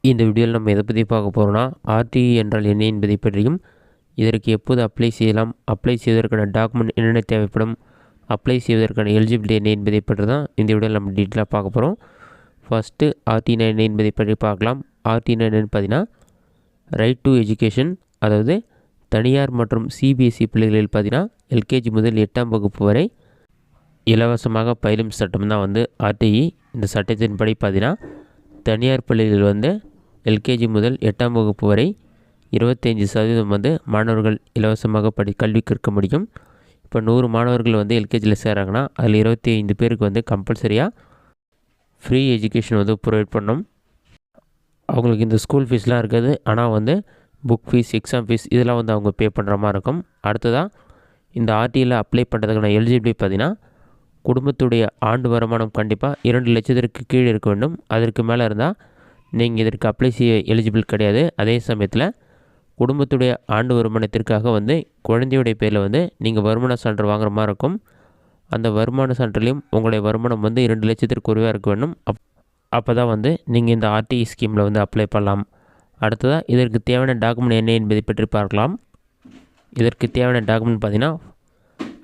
இந்த வீடியோவில் நம்ம எதை பற்றி பார்க்க போகிறோம்னா, ஆர்டிஇ என்றால் என்ன என்பதை பற்றியும், இதற்கு எப்போது அப்ளை செய்யலாம், அப்ளை செய்வதற்கான டாக்குமெண்ட் என்னென்ன தேவைப்படும், அப்ளை செய்வதற்கான எலிஜிபிலிட்டி என்ன என்பதை பற்றி தான் இந்த வீடியோவில் நம்ம டீட்டெயிலாக பார்க்க போகிறோம். ஃபஸ்ட்டு ஆர்டிஇ என்ன என்பதை பற்றி பார்க்கலாம். ஆர்டிஇ என்னென்னு பார்த்தீங்கன்னா, ரைட் டு எஜுகேஷன், அதாவது தனியார் மற்றும் சிபிஎஸ்சி பிள்ளைகளில் பார்த்தீங்கன்னா எல்கேஜி முதல் 8ஆம் வகுப்பு வரை இலவசமாக பயிலும் சட்டம் தான் ஆர்டிஇ. இந்த சட்டத்தின்படி பார்த்தீங்கன்னா தனியார் பள்ளிகளில் எல்கேஜி முதல் 8ஆம் வகுப்பு வரை 25% மாணவர்கள் இலவசமாக கல்வி கற்க முடியும். இப்போ 100 மாணவர்கள் எல்கேஜியில் சேராங்கன்னா அதில் 25 பேருக்கு கம்பல்சரியாக ஃப்ரீ எஜுகேஷன் ப்ரொவைட் பண்ணணும். அவங்களுக்கு இந்த ஸ்கூல் ஃபீஸ்லாம் இருக்காது. ஆனால் புக் ஃபீஸ், எக்ஸாம் ஃபீஸ் இதெல்லாம் அவங்க பே பண்ணுற மாதிரி இருக்கும். அடுத்ததாக இந்த ஆர்டிஇயில் அப்ளை பண்ணுறதுக்கான எலிஜிபிலிட்டி பார்த்திங்கன்னா, குடும்பத்துடைய ஆண்டு வருமானம் கண்டிப்பாக 2 லட்சத்திற்கு கீழே இருக்க வேண்டும். அதற்கு மேலே இருந்தால் நீங்கள் இதற்கு அப்ளை செய்ய எலிஜிபிள் கிடையாது. அதே சமயத்தில் குடும்பத்துடைய ஆண்டு வருமானத்திற்காக குழந்தையுடைய பேரில் நீங்கள் வருமான சான்று வாங்குற மாதிரி இருக்கும். அந்த வருமான சான்றிலையும் உங்களுடைய வருமானம் 2 லட்சத்திற்கு குறைவாக இருக்க வேண்டும். அப்போ தான் நீங்கள் இந்த ஆர்டிஇ ஸ்கீமில் அப்ளை பண்ணலாம். அடுத்ததாக இதற்கு தேவையான டாக்குமெண்ட் என்ன என்பதை பற்றி பார்க்கலாம். இதற்கு தேவையான டாக்குமெண்ட் பார்த்திங்கன்னா,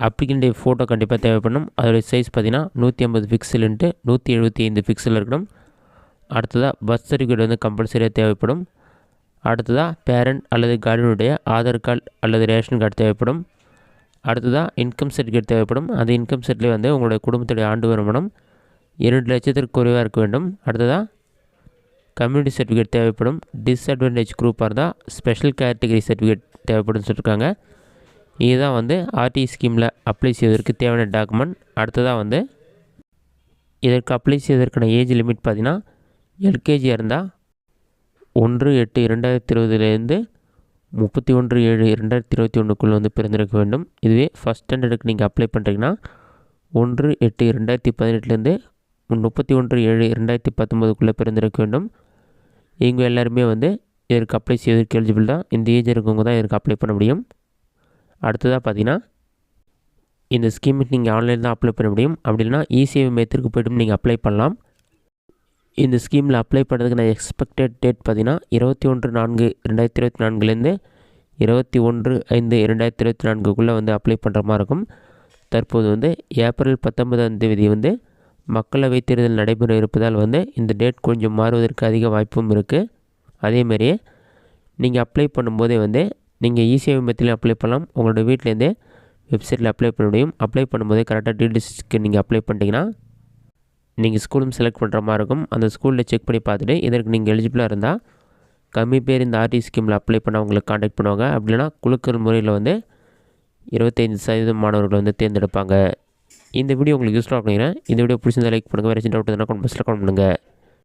அப்ளிகண்டைய ஃபோட்டோ கண்டிப்பாக தேவைப்படும். அதோடைய சைஸ் பார்த்திங்கன்னா 150 பிக்சல் இன்ட்டு 175 பிக்சல் இருக்கணும். அடுத்ததாக பர்த் சர்டிஃபிகேட் கம்பல்சரியாக தேவைப்படும். அடுத்ததாக பேரண்ட் அல்லது கார்டியனுடைய ஆதார் கார்டு அல்லது ரேஷன் கார்டு தேவைப்படும். அடுத்ததாக இன்கம் சர்டிஃபிகேட் தேவைப்படும். அந்த இன்கம் சர்டிஃபிகேட்லேயே உங்களுடைய குடும்பத்துடைய ஆண்டு வருமானம் 2 லட்சத்திற்கு குறைவாக இருக்க வேண்டும். அடுத்ததாக கம்யூனிட்டி சர்டிஃபிகேட் தேவைப்படும். டிஸ்அட்வான்டேஜ் குரூப்பாக இருந்தால் ஸ்பெஷல் கேட்டகரி சர்டிஃபிகேட் தேவைப்படும்னு சொல்லியிருக்காங்க. இதுதான் ஆர்டிஇ ஸ்கீமில் அப்ளை செய்வதற்கு தேவையான டாக்குமெண்ட். அடுத்ததாக இதற்கு அப்ளை செய்வதற்கான ஏஜ் லிமிட் பார்த்திங்கன்னா, எல்கேஜியாக இருந்தால் 1/8/2020 31/7/2021 பிறந்திருக்க வேண்டும். இதுவே ஃபஸ்ட் ஸ்டாண்டர்டுக்கு நீங்கள் அப்ளை பண்ணுறீங்கன்னா 1/8/2018 31/7/2019 பிறந்திருக்க வேண்டும். இவங்க எல்லாருமே இதற்கு அப்ளை செய்வதற்கு எலிஜிபிள் தான். இந்த ஏஜ் இருக்கவங்க தான் இதற்கு அப்ளை பண்ண முடியும். அடுத்ததாக பார்த்தீங்கன்னா, இந்த ஸ்கீமுக்கு நீங்கள் ஆன்லைனில் தான் அப்ளை பண்ண முடியும். அப்படி இல்லைனா இசேவை மையத்திற்கு போய்ட்டு நீங்கள் அப்ளை பண்ணலாம். இந்த ஸ்கீமில் அப்ளை பண்ணுறதுக்கு நான் எக்ஸ்பெக்டட் டேட் பார்த்திங்கன்னா 21/4/2024 21/5/2024 அப்ளை பண்ணுற மாதிரி இருக்கும். தற்போது ஏப்ரல் 19ஆம் தேதி மக்களவைத் தேர்தல் நடைபெற இருப்பதால் இந்த டேட் கொஞ்சம் மாறுவதற்கு அதிக வாய்ப்பும் இருக்குது. அதேமாதிரியே நீங்கள் அப்ளை பண்ணும்போதே நீங்கள் இசேவை மையத்தில் அப்ளை பண்ணலாம். உங்களோட வீட்டிலேருந்தே வெப்சைட்டில் அப்ளை பண்ண முடியும். அப்ளை பண்ணும்போதே கரெக்டாக டீட்டெயில்ஸ்க்கு நீங்கள் அப்ளை பண்ணிட்டீங்கன்னா நீங்கள் ஸ்கூலும் செலக்ட் பண்ணுற மாதிரி இருக்கும். அந்த ஸ்கூலில் செக் பண்ணி பார்த்துட்டு இதற்கு நீங்கள் எலிஜிபிளாக இருந்தால் கம்மி பேர் இந்த ஆர்டிஇ ஸ்கீமில் அப்ளை பண்ண அவங்களுக்கு காண்டாக்ட் பண்ணுவாங்க. அப்படி இல்லைனா குலுக்கல் முறையில் 25% மாணவர்கள் தேர்ந்தெடுப்பாங்க. இந்த வீடியோ உங்களுக்கு யூஸ்ஃபுல்லாக பண்ணிக்கிறேன். இந்த வீடியோ பிடிச்சிருந்தா லைக் பண்ணுங்கள். வேறு டவுட் இருந்தால் கமெண்ட் பாக்ஸில் கமெண்ட் பண்ணுங்கள்.